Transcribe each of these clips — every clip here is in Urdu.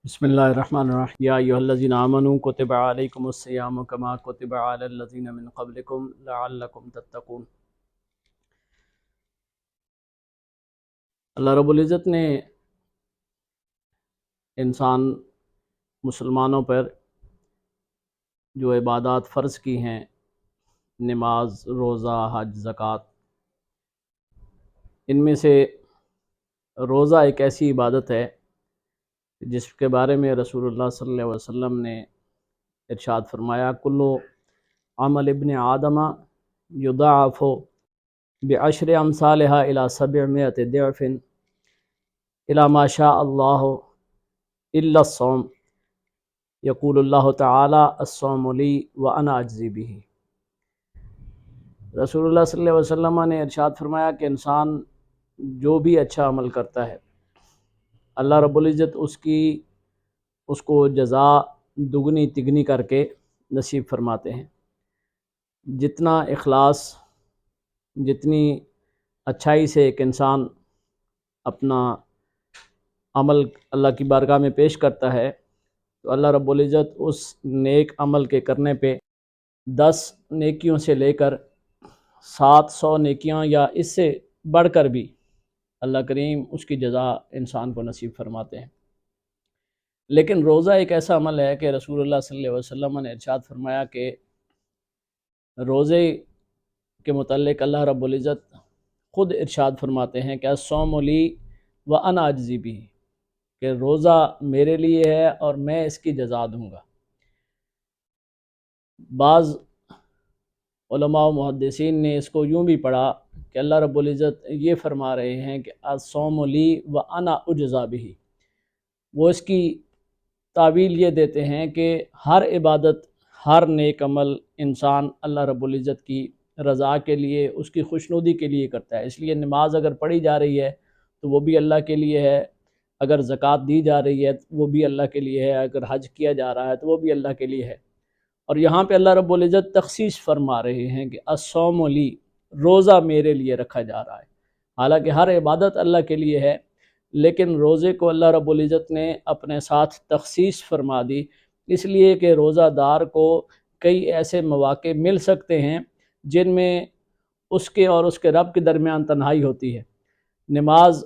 بسم اللہ الرحمن الرحیم یا ایھا الذین آمنوا کتب علیکم الصیام کما کتب علی الذین من قبلکم لعلکم تتقون۔ اللہ رب العزت نے انسان مسلمانوں پر جو عبادات فرض کی ہیں، نماز، روزہ، حج، زکوٰۃ، ان میں سے روزہ ایک ایسی عبادت ہے جس کے بارے میں رسول اللہ صلی اللہ علیہ وسلم نے ارشاد فرمایا، کل عمل ابن آدم یضاعف بعشر امثالها الى 700 ضعف الى ما شاء اللہ الا الصوم، یقول اللہ تعالی الصوم لی وانا اجزی بہ۔ رسول اللہ صلی اللہ علیہ وسلم نے ارشاد فرمایا کہ انسان جو بھی اچھا عمل کرتا ہے، اللہ رب العزت اس کو جزا دگنی تگنی کر کے نصیب فرماتے ہیں۔ جتنا اخلاص، جتنی اچھائی سے ایک انسان اپنا عمل اللہ کی بارگاہ میں پیش کرتا ہے، تو اللہ رب العزت اس نیک عمل کے کرنے پہ 10 نیکیوں سے لے کر 700 نیکیاں یا اس سے بڑھ کر بھی اللہ کریم اس کی جزا انسان کو نصیب فرماتے ہیں۔ لیکن روزہ ایک ایسا عمل ہے کہ رسول اللہ صلی اللہ علیہ وسلم نے ارشاد فرمایا کہ روزے کے متعلق اللہ رب العزت خود ارشاد فرماتے ہیں کہ الصوم لی وانا اجزی بہ، کہ روزہ میرے لیے ہے اور میں اس کی جزا دوں گا۔ بعض علماء و محدثین نے اس کو یوں بھی پڑھا کہ اللہ رب العزت یہ فرما رہے ہیں کہ الصوم لی وانا اجزی بہ۔ وہ اس کی تعویل یہ دیتے ہیں کہ ہر عبادت، ہر نیک عمل انسان اللہ رب العزت کی رضا کے لیے، اس کی خوشنودی کے لیے کرتا ہے۔ اس لیے نماز اگر پڑھی جا رہی ہے تو وہ بھی اللہ کے لیے ہے، اگر زکوٰۃ دی جا رہی ہے تو وہ بھی اللہ کے لیے ہے، اگر حج کیا جا رہا ہے تو وہ بھی اللہ کے لیے ہے۔ اور یہاں پہ اللہ رب العزت تخصیص فرما رہے ہیں کہ الصوم لی، روزہ میرے لیے رکھا جا رہا ہے۔ حالانکہ ہر عبادت اللہ کے لیے ہے، لیکن روزے کو اللہ رب العزت نے اپنے ساتھ تخصیص فرما دی، اس لیے کہ روزہ دار کو کئی ایسے مواقع مل سکتے ہیں جن میں اس کے اور اس کے رب کے درمیان تنہائی ہوتی ہے۔ نماز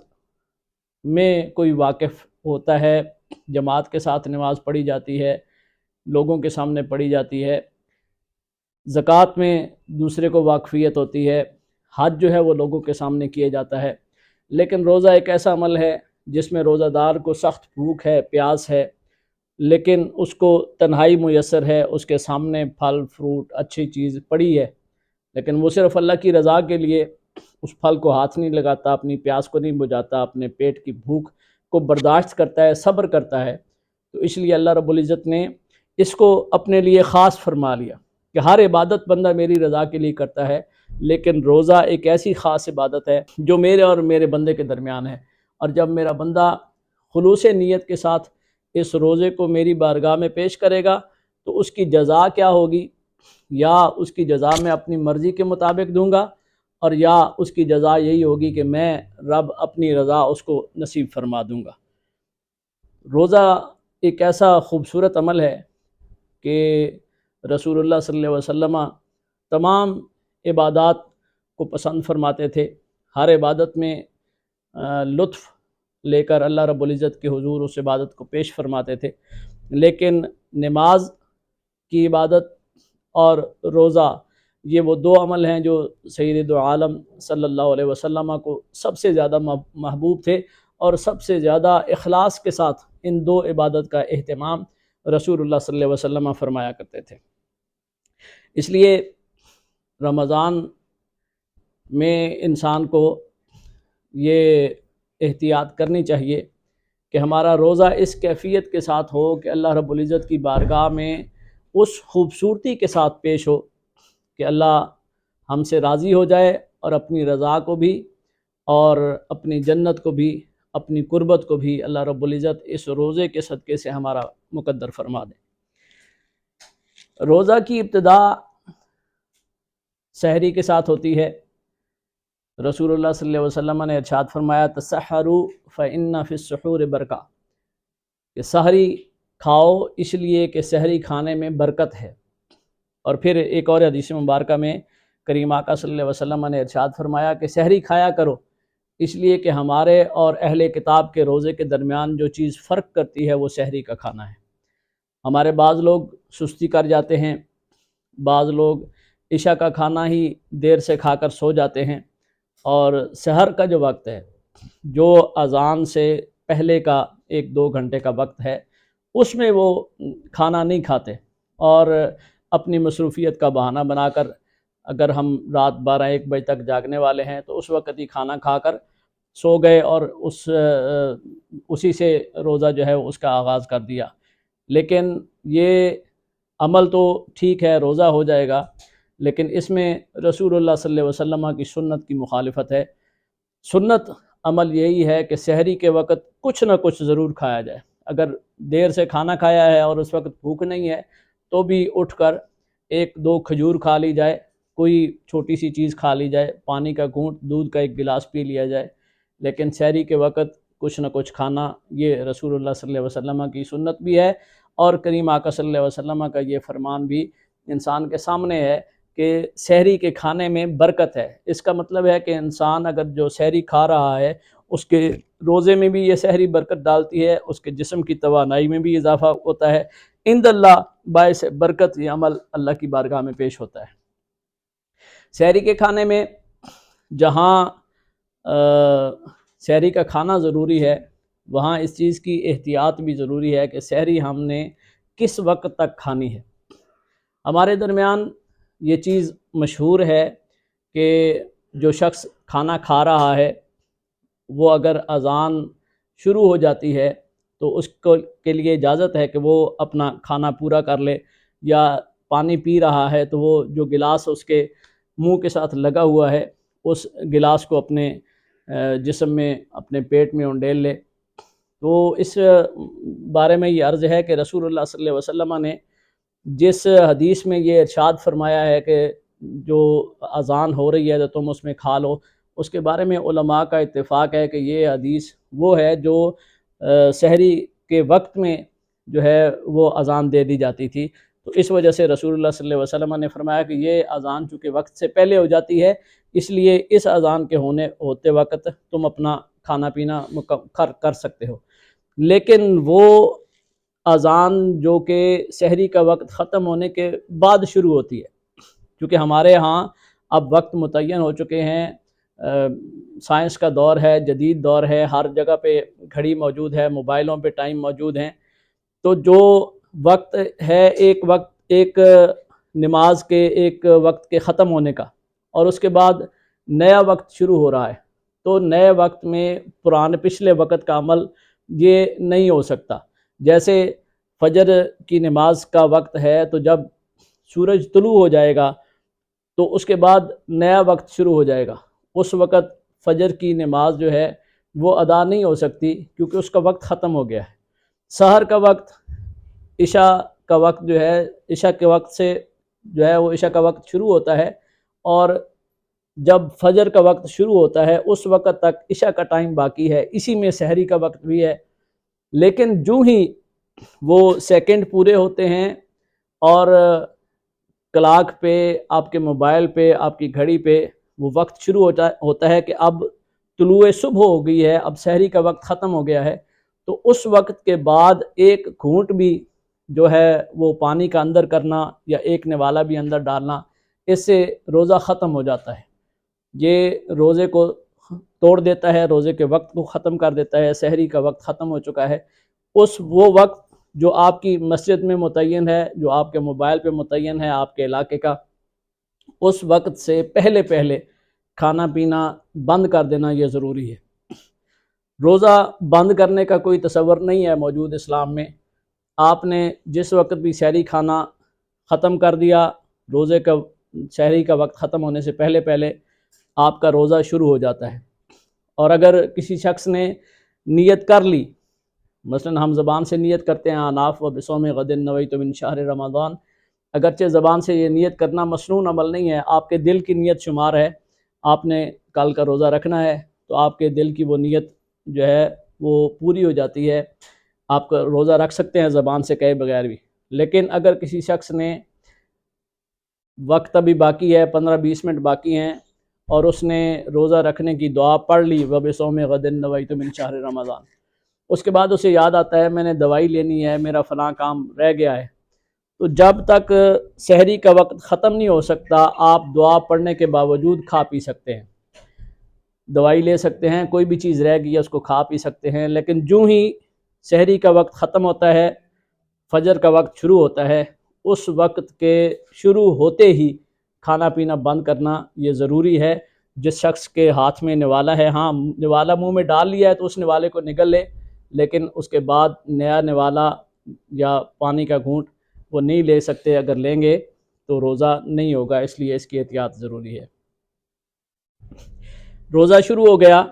میں کوئی واقف ہوتا ہے، جماعت کے ساتھ نماز پڑھی جاتی ہے، لوگوں کے سامنے پڑھی جاتی ہے۔ زکوٰۃ میں دوسرے کو واقفیت ہوتی ہے، حج جو ہے وہ لوگوں کے سامنے کیا جاتا ہے۔ لیکن روزہ ایک ایسا عمل ہے جس میں روزہ دار کو سخت بھوک ہے، پیاس ہے، لیکن اس کو تنہائی میسر ہے، اس کے سامنے پھل فروٹ اچھی چیز پڑی ہے، لیکن وہ صرف اللہ کی رضا کے لیے اس پھل کو ہاتھ نہیں لگاتا، اپنی پیاس کو نہیں بجھاتا، اپنے پیٹ کی بھوک کو برداشت کرتا ہے، صبر کرتا ہے۔ تو اس لیے اللہ رب العزت نے اس کو اپنے لیے خاص فرما لیا کہ ہر عبادت بندہ میری رضا کے لیے کرتا ہے، لیکن روزہ ایک ایسی خاص عبادت ہے جو میرے اور میرے بندے کے درمیان ہے۔ اور جب میرا بندہ خلوص نیت کے ساتھ اس روزے کو میری بارگاہ میں پیش کرے گا تو اس کی جزا کیا ہوگی؟ یا اس کی جزا میں اپنی مرضی کے مطابق دوں گا، اور یا اس کی جزا یہی ہوگی کہ میں رب اپنی رضا اس کو نصیب فرما دوں گا۔ روزہ ایک ایسا خوبصورت عمل ہے کہ رسول اللہ صلی اللہ علیہ وسلم تمام عبادات کو پسند فرماتے تھے، ہر عبادت میں لطف لے کر اللہ رب العزت کے حضور اس عبادت کو پیش فرماتے تھے۔ لیکن نماز کی عبادت اور روزہ، یہ وہ دو عمل ہیں جو سید دو عالم صلی اللہ علیہ وسلم کو سب سے زیادہ محبوب تھے، اور سب سے زیادہ اخلاص کے ساتھ ان دو عبادت کا اہتمام رسول اللہ صلی اللہ علیہ وسلم فرمایا کرتے تھے۔ اس لیے رمضان میں انسان کو یہ احتیاط کرنی چاہیے کہ ہمارا روزہ اس کیفیت کے ساتھ ہو کہ اللہ رب العزت کی بارگاہ میں اس خوبصورتی کے ساتھ پیش ہو کہ اللہ ہم سے راضی ہو جائے، اور اپنی رضا کو بھی اور اپنی جنت کو بھی، اپنی قربت کو بھی اللہ رب العزت اس روزے کے صدقے سے ہمارا مقدر فرما دے۔ روزہ کی ابتدا سحری کے ساتھ ہوتی ہے۔ رسول اللہ صلی اللہ علیہ وسلم نے ارشاد فرمایا، تسحروا فإن فی السحور برکہ، کہ سحری کھاؤ اس لیے کہ سحری کھانے میں برکت ہے۔ اور پھر ایک اور حدیث مبارکہ میں کریم آقا صلی اللہ علیہ وسلم نے ارشاد فرمایا کہ سحری کھایا کرو اس لیے کہ ہمارے اور اہل کتاب کے روزے کے درمیان جو چیز فرق کرتی ہے وہ سحری کا کھانا ہے۔ ہمارے بعض لوگ سستی کر جاتے ہیں، بعض لوگ عشاء کا کھانا ہی دیر سے کھا کر سو جاتے ہیں، اور سحر کا جو وقت ہے، جو اذان سے پہلے کا 1-2 گھنٹے کا وقت ہے، اس میں وہ کھانا نہیں کھاتے، اور اپنی مصروفیت کا بہانہ بنا کر اگر ہم رات 12-1 بجے تک جاگنے والے ہیں تو اس وقت ہی کھانا کھا کر سو گئے، اور اسی سے روزہ جو ہے اس کا آغاز کر دیا۔ لیکن یہ عمل تو ٹھیک ہے، روزہ ہو جائے گا، لیکن اس میں رسول اللہ صلی اللہ علیہ وسلم کی سنت کی مخالفت ہے۔ سنت عمل یہی ہے کہ سحری کے وقت کچھ نہ کچھ ضرور کھایا جائے۔ اگر دیر سے کھانا کھایا ہے اور اس وقت بھوک نہیں ہے تو بھی اٹھ کر 1-2 کھجور کھا لی جائے، کوئی چھوٹی سی چیز کھا لی جائے، پانی کا گھونٹ، دودھ کا 1 گلاس پی لیا جائے، لیکن سحری کے وقت کچھ نہ کچھ کھانا یہ رسول اللہ صلی اللہ علیہ وسلم کی سنت بھی ہے، اور کریم آقا صلی اللہ علیہ وسلم کا یہ فرمان بھی انسان کے سامنے ہے کہ سحری کے کھانے میں برکت ہے۔ اس کا مطلب ہے کہ انسان اگر جو سحری کھا رہا ہے اس کے روزے میں بھی یہ سحری برکت ڈالتی ہے، اس کے جسم کی توانائی میں بھی اضافہ ہوتا ہے، عند اللہ باعث برکت یہ عمل اللہ کی بارگاہ میں پیش ہوتا ہے۔ سحری کے کھانے میں جہاں سحری کا کھانا ضروری ہے وہاں اس چیز کی احتیاط بھی ضروری ہے کہ سحری ہم نے کس وقت تک کھانی ہے۔ ہمارے درمیان یہ چیز مشہور ہے کہ جو شخص کھانا کھا رہا ہے وہ اگر اذان شروع ہو جاتی ہے تو اس کے لیے اجازت ہے کہ وہ اپنا کھانا پورا کر لے، یا پانی پی رہا ہے تو وہ جو گلاس اس کے منہ کے ساتھ لگا ہوا ہے اس گلاس کو اپنے جسم میں، اپنے پیٹ میں انڈیل لے۔ تو اس بارے میں یہ عرض ہے کہ رسول اللہ صلی اللہ علیہ وسلم نے جس حدیث میں یہ ارشاد فرمایا ہے کہ جو اذان ہو رہی ہے تو تم اس میں کھا لو، اس کے بارے میں علماء کا اتفاق ہے کہ یہ حدیث وہ ہے جو سحری کے وقت میں جو ہے وہ اذان دے دی جاتی تھی، تو اس وجہ سے رسول اللہ صلی اللہ علیہ وسلم نے فرمایا کہ یہ اذان چونکہ وقت سے پہلے ہو جاتی ہے، اس لیے اس اذان کے ہوتے وقت تم اپنا کھانا پینا کر سکتے ہو۔ لیکن وہ اذان جو کہ سحری کا وقت ختم ہونے کے بعد شروع ہوتی ہے، کیونکہ ہمارے ہاں اب وقت متعین ہو چکے ہیں، سائنس کا دور ہے، جدید دور ہے، ہر جگہ پہ گھڑی موجود ہے، موبائلوں پہ ٹائم موجود ہیں، تو جو وقت ہے ایک نماز کے ایک وقت کے ختم ہونے کا، اور اس کے بعد نیا وقت شروع ہو رہا ہے، تو نئے وقت میں پچھلے وقت کا عمل یہ نہیں ہو سکتا۔ جیسے فجر کی نماز کا وقت ہے تو جب سورج طلوع ہو جائے گا تو اس کے بعد نیا وقت شروع ہو جائے گا، اس وقت فجر کی نماز جو ہے وہ ادا نہیں ہو سکتی کیونکہ اس کا وقت ختم ہو گیا ہے۔ سحر کا وقت، عشاء کا وقت جو ہے، عشاء کے وقت سے جو ہے وہ عشاء کا وقت شروع ہوتا ہے، اور جب فجر کا وقت شروع ہوتا ہے اس وقت تک عشاء کا ٹائم باقی ہے، اسی میں سحری کا وقت بھی ہے۔ لیکن جو ہی وہ سیکنڈ پورے ہوتے ہیں اور کلاک پہ، آپ کے موبائل پہ، آپ کی گھڑی پہ وہ وقت شروع ہوتا ہے کہ اب طلوع صبح ہو گئی ہے، اب سحری کا وقت ختم ہو گیا ہے، تو اس وقت کے بعد ایک گھونٹ بھی جو ہے وہ پانی کا اندر کرنا یا ایک نوالا بھی اندر ڈالنا، اس سے روزہ ختم ہو جاتا ہے۔ یہ روزے کو توڑ دیتا ہے، روزے کے وقت کو ختم کر دیتا ہے، سحری کا وقت ختم ہو چکا ہے۔ وہ وقت جو آپ کی مسجد میں متعین ہے، جو آپ کے موبائل پہ متعین ہے آپ کے علاقے کا، اس وقت سے پہلے کھانا پینا بند کر دینا یہ ضروری ہے۔ روزہ بند کرنے کا کوئی تصور نہیں ہے موجود اسلام میں۔ آپ نے جس وقت بھی سحری کھانا ختم کر دیا، سحری کا وقت ختم ہونے سے پہلے آپ کا روزہ شروع ہو جاتا ہے۔ اور اگر کسی شخص نے نیت کر لی، مثلا ہم زبان سے نیت کرتے ہیں آناف و بصوم غد نویت من شہر رمضان، اگرچہ زبان سے یہ نیت کرنا مسنون عمل نہیں ہے، آپ کے دل کی نیت شمار ہے، آپ نے کل کا روزہ رکھنا ہے، تو آپ کے دل کی وہ نیت جو ہے وہ پوری ہو جاتی ہے۔ آپ کا روزہ رکھ سکتے ہیں زبان سے کہے بغیر بھی، لیکن اگر کسی شخص نے وقت ابھی باقی ہے، 15-20 منٹ باقی ہیں، اور اس نے روزہ رکھنے کی دعا پڑھ لی وَبِصَوْمِ غَدٍ نَوَيْتُ مِنْ شَهْرِ رمضان، اس کے بعد اسے یاد آتا ہے میں نے دوائی لینی ہے، میرا فلاں کام رہ گیا ہے، تو جب تک سحری کا وقت ختم نہیں ہو سکتا آپ دعا پڑھنے کے باوجود کھا پی سکتے ہیں، دوائی لے سکتے ہیں، کوئی بھی چیز رہ گئی ہے اس کو کھا پی سکتے ہیں، لیکن جو ہی سحری کا وقت ختم ہوتا ہے، فجر کا وقت شروع ہوتا ہے، اس وقت کے شروع ہوتے ہی کھانا پینا بند کرنا یہ ضروری ہے۔ جس شخص کے ہاتھ میں نوالا ہے، ہاں نوالا منہ میں ڈال لیا ہے تو اس نوالے کو نگل لے، لیکن اس کے بعد نیا نوالا یا پانی کا گھونٹ وہ نہیں لے سکتے، اگر لیں گے تو روزہ نہیں ہوگا، اس لیے اس کی احتیاط ضروری ہے۔ روزہ شروع ہو گیا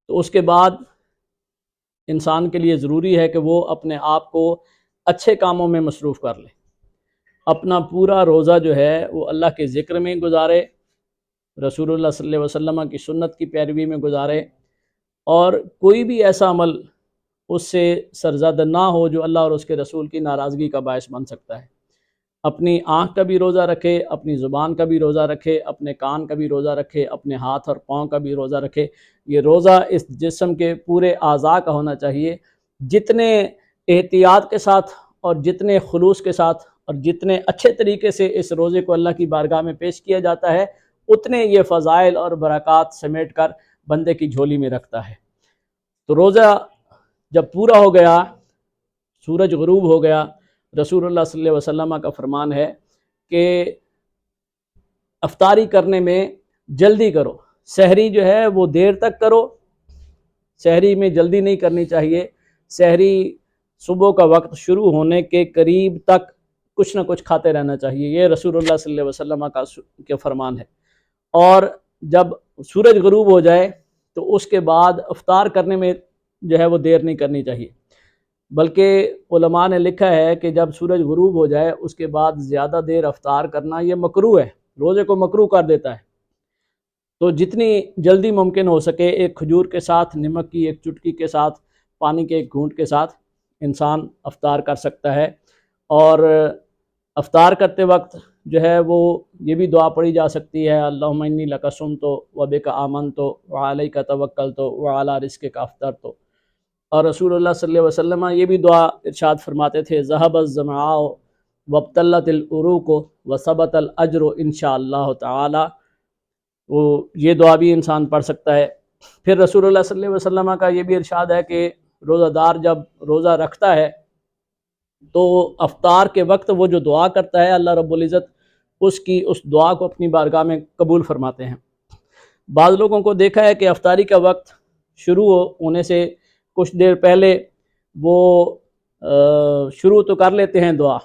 تو اس کے بعد انسان کے لیے ضروری ہے کہ وہ اپنے آپ کو اچھے کاموں میں مصروف کر لے، اپنا پورا روزہ جو ہے وہ اللہ کے ذکر میں گزارے، رسول اللہ صلی اللہ علیہ وسلم کی سنت کی پیروی میں گزارے، اور کوئی بھی ایسا عمل اس سے سرزد نہ ہو جو اللہ اور اس کے رسول کی ناراضگی کا باعث بن سکتا ہے۔ اپنی آنکھ کا بھی روزہ رکھے، اپنی زبان کا بھی روزہ رکھے، اپنے کان کا بھی روزہ رکھے، اپنے ہاتھ اور پاؤں کا بھی روزہ رکھے۔ یہ روزہ اس جسم کے پورے اعضاء کا ہونا چاہیے۔ جتنے احتیاط کے ساتھ اور جتنے خلوص کے ساتھ اور جتنے اچھے طریقے سے اس روزے کو اللہ کی بارگاہ میں پیش کیا جاتا ہے، اتنے یہ فضائل اور برکات سمیٹ کر بندے کی جھولی میں رکھتا ہے۔ تو روزہ جب پورا ہو گیا، سورج غروب ہو گیا، رسول اللہ صلی اللہ علیہ وسلم کا فرمان ہے کہ افطاری کرنے میں جلدی کرو، سحری جو ہے وہ دیر تک کرو، سحری میں جلدی نہیں کرنی چاہیے، سحری صبح کا وقت شروع ہونے کے قریب تک کچھ نہ کچھ کھاتے رہنا چاہیے، یہ رسول اللہ صلی اللہ علیہ وسلم کا فرمان ہے۔ اور جب سورج غروب ہو جائے تو اس کے بعد افطار کرنے میں جو ہے وہ دیر نہیں کرنی چاہیے، بلکہ علماء نے لکھا ہے کہ جب سورج غروب ہو جائے اس کے بعد زیادہ دیر افطار کرنا یہ مکروہ ہے، روزے کو مکروہ کر دیتا ہے۔ تو جتنی جلدی ممکن ہو سکے ایک کھجور کے ساتھ، نمک کی ایک چٹکی کے ساتھ، پانی کے ایک گھونٹ کے ساتھ انسان افطار کر سکتا ہے۔ اور افطار کرتے وقت جو ہے وہ یہ بھی دعا پڑھی جا سکتی ہے، اللہم انی لک صمت وبک آمنت وعلیک توکلت وعلی رزقک افطرت۔ اور رسول اللہ صلی اللہ علیہ وسلم یہ بھی دعا ارشاد فرماتے تھے، ذہب الظمآ وابتلت العروق وثبت الاجر انشاءاللہ تعالی۔ وہ یہ دعا بھی انسان پڑھ سکتا ہے۔ پھر رسول اللہ صلی اللہ علیہ وسلم کا یہ بھی ارشاد ہے کہ روزہ دار جب روزہ رکھتا ہے تو افطار کے وقت وہ جو دعا کرتا ہے اللہ رب العزت اس دعا کو اپنی بارگاہ میں قبول فرماتے ہیں۔ بعض لوگوں کو دیکھا ہے کہ افطاری کا وقت شروع ہونے سے کچھ دیر پہلے وہ شروع تو کر لیتے ہیں دعا،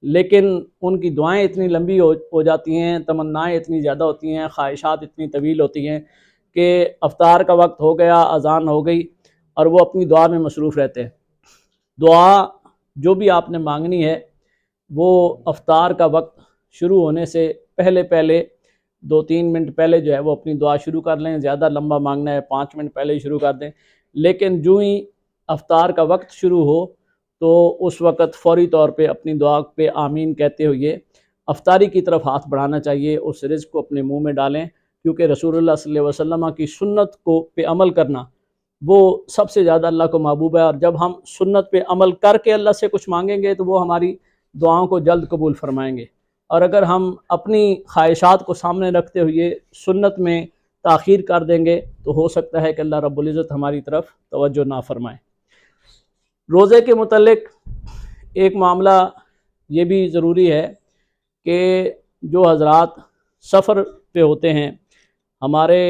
لیکن ان کی دعائیں اتنی لمبی ہو جاتی ہیں، تمنائیں اتنی زیادہ ہوتی ہیں، خواہشات اتنی طویل ہوتی ہیں کہ افطار کا وقت ہو گیا، اذان ہو گئی اور وہ اپنی دعا میں مصروف رہتے ہیں۔ دعا جو بھی آپ نے مانگنی ہے وہ افطار کا وقت شروع ہونے سے پہلے 2-3 منٹ پہلے جو ہے وہ اپنی دعا شروع کر لیں، زیادہ لمبا مانگنا ہے 5 منٹ پہلے ہی شروع کر دیں، لیکن جو ہی افطار کا وقت شروع ہو تو اس وقت فوری طور پہ اپنی دعا پہ آمین کہتے ہوئے افطاری کی طرف ہاتھ بڑھانا چاہیے، اس رزق کو اپنے منہ میں ڈالیں، کیونکہ رسول اللہ صلی اللہ علیہ وسلم کی سنت کو پہ عمل کرنا وہ سب سے زیادہ اللہ کو محبوب ہے، اور جب ہم سنت پہ عمل کر کے اللہ سے کچھ مانگیں گے تو وہ ہماری دعاؤں کو جلد قبول فرمائیں گے، اور اگر ہم اپنی خواہشات کو سامنے رکھتے ہوئے سنت میں تاخیر کر دیں گے تو ہو سکتا ہے کہ اللہ رب العزت ہماری طرف توجہ نہ فرمائے۔ روزے کے متعلق ایک معاملہ یہ بھی ضروری ہے کہ جو حضرات سفر پہ ہوتے ہیں، ہمارے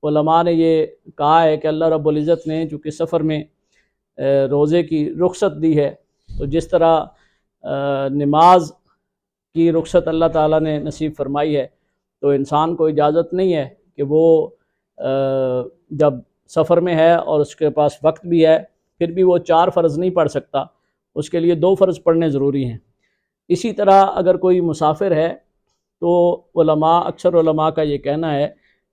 علماء نے یہ کہا ہے کہ اللہ رب العزت نے چونکہ سفر میں روزے کی رخصت دی ہے، تو جس طرح نماز کی رخصت اللہ تعالیٰ نے نصیب فرمائی ہے، تو انسان کو اجازت نہیں ہے کہ وہ جب سفر میں ہے اور اس کے پاس وقت بھی ہے پھر بھی وہ 4 فرض نہیں پڑھ سکتا، اس کے لیے 2 فرض پڑھنے ضروری ہیں۔ اسی طرح اگر کوئی مسافر ہے تو اکثر علماء کا یہ کہنا ہے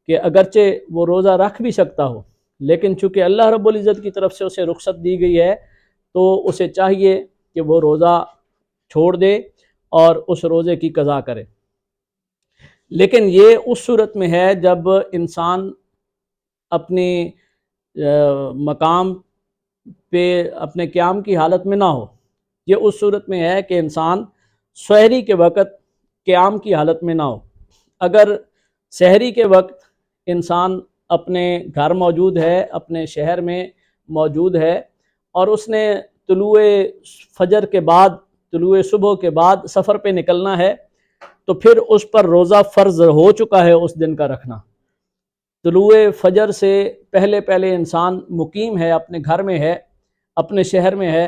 کہ اگرچہ وہ روزہ رکھ بھی سکتا ہو، لیکن چونکہ اللہ رب العزت کی طرف سے اسے رخصت دی گئی ہے تو اسے چاہیے کہ وہ روزہ چھوڑ دے اور اس روزے کی قضا کرے۔ لیکن یہ اس صورت میں ہے جب انسان اپنی مقام پہ اپنے قیام کی حالت میں نہ ہو۔ یہ اس صورت میں ہے کہ انسان سحری کے وقت قیام کی حالت میں نہ ہو۔ اگر سحری کے وقت انسان اپنے گھر موجود ہے، اپنے شہر میں موجود ہے، اور اس نے طلوع فجر کے بعد، طلوع صبح کے بعد سفر پہ نکلنا ہے، تو پھر اس پر روزہ فرض ہو چکا ہے اس دن کا رکھنا۔ طلوع فجر سے پہلے پہلے انسان مقیم ہے، اپنے گھر میں ہے، اپنے شہر میں ہے،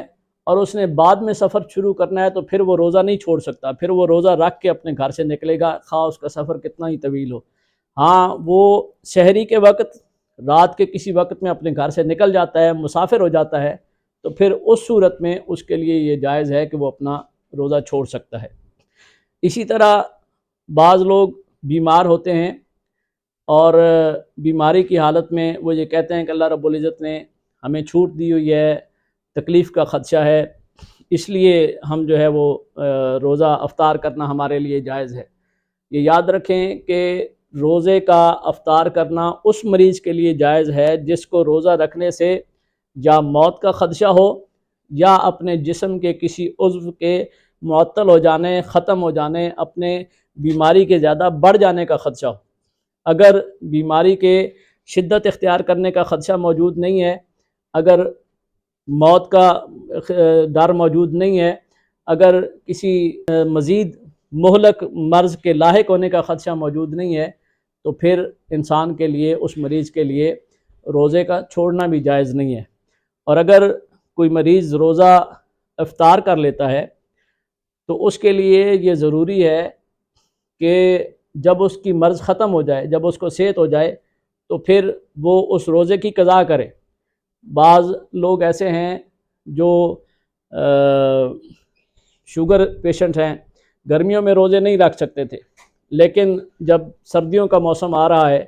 اور اس نے بعد میں سفر شروع کرنا ہے، تو پھر وہ روزہ نہیں چھوڑ سکتا، پھر وہ روزہ رکھ کے اپنے گھر سے نکلے گا، خواہ اس کا سفر کتنا ہی طویل ہو۔ ہاں، وہ سحری کے وقت، رات کے کسی وقت میں اپنے گھر سے نکل جاتا ہے، مسافر ہو جاتا ہے، تو پھر اس صورت میں اس کے لیے یہ جائز ہے کہ وہ اپنا روزہ چھوڑ سکتا ہے۔ اسی طرح بعض لوگ بیمار ہوتے ہیں، اور بیماری کی حالت میں وہ یہ کہتے ہیں کہ اللہ رب العزت نے ہمیں چھوٹ دی ہوئی ہے، تکلیف کا خدشہ ہے، اس لیے ہم جو ہے وہ روزہ افطار کرنا ہمارے لیے جائز ہے۔ یہ یاد رکھیں کہ روزے کا افطار کرنا اس مریض کے لیے جائز ہے جس کو روزہ رکھنے سے یا موت کا خدشہ ہو، یا اپنے جسم کے کسی عضو کے معطل ہو جانے، ختم ہو جانے، اپنے بیماری کے زیادہ بڑھ جانے کا خدشہ ہو۔ اگر بیماری کے شدت اختیار کرنے کا خدشہ موجود نہیں ہے، اگر موت کا ڈر موجود نہیں ہے، اگر کسی مزید مہلک مرض کے لاحق ہونے کا خدشہ موجود نہیں ہے، تو پھر انسان کے لیے، اس مریض کے لیے روزے کا چھوڑنا بھی جائز نہیں ہے۔ اور اگر کوئی مریض روزہ افطار کر لیتا ہے تو اس کے لیے یہ ضروری ہے کہ جب اس کی مرض ختم ہو جائے، جب اس کو صحت ہو جائے، تو پھر وہ اس روزے کی قضا کرے۔ بعض لوگ ایسے ہیں جو شوگر پیشنٹ ہیں، گرمیوں میں روزے نہیں رکھ سکتے تھے، لیکن جب سردیوں کا موسم آ رہا ہے،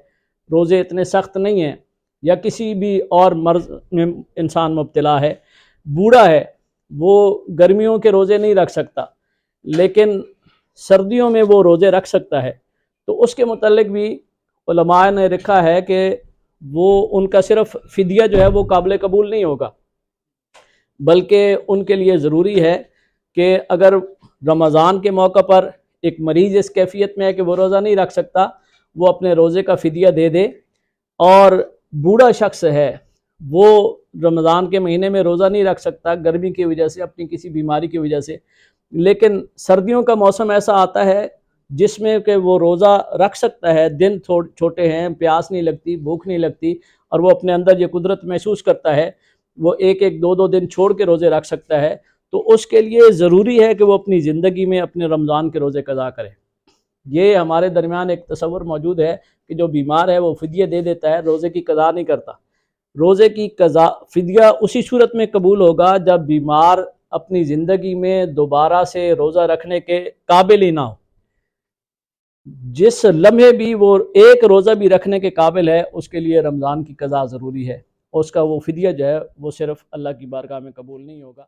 روزے اتنے سخت نہیں ہیں، یا کسی بھی اور مرض میں انسان مبتلا ہے، بوڑھا ہے، وہ گرمیوں کے روزے نہیں رکھ سکتا، لیکن سردیوں میں وہ روزے رکھ سکتا ہے، تو اس کے متعلق بھی علماء نے لکھا ہے کہ وہ ان کا صرف فدیہ جو ہے وہ قابل قبول نہیں ہوگا، بلکہ ان کے لیے ضروری ہے کہ اگر رمضان کے موقع پر ایک مریض اس کیفیت میں ہے کہ وہ روزہ نہیں رکھ سکتا، وہ اپنے روزے کا فدیہ دے دے، اور بوڑھا شخص ہے وہ رمضان کے مہینے میں روزہ نہیں رکھ سکتا گرمی کی وجہ سے، اپنی کسی بیماری کی وجہ سے، لیکن سردیوں کا موسم ایسا آتا ہے جس میں کہ وہ روزہ رکھ سکتا ہے، دن چھوٹے ہیں، پیاس نہیں لگتی، بھوک نہیں لگتی، اور وہ اپنے اندر یہ قدرت محسوس کرتا ہے، وہ ایک ایک دو دن چھوڑ کے روزے رکھ سکتا ہے، تو اس کے لیے ضروری ہے کہ وہ اپنی زندگی میں اپنے رمضان کے روزے قضا کرے۔ یہ ہمارے درمیان ایک تصور موجود ہے کہ جو بیمار ہے وہ فدیہ دے دیتا ہے، روزے کی قضا نہیں کرتا۔ روزے کی قضا، فدیہ اسی صورت میں قبول ہوگا جب بیمار اپنی زندگی میں دوبارہ سے روزہ رکھنے کے قابل ہی نہ ہو۔ جس لمحے بھی وہ ایک روزہ بھی رکھنے کے قابل ہے، اس کے لیے رمضان کی قضا ضروری ہے، اس کا وہ فدیہ جو ہے وہ صرف اللہ کی بارگاہ میں قبول نہیں ہوگا۔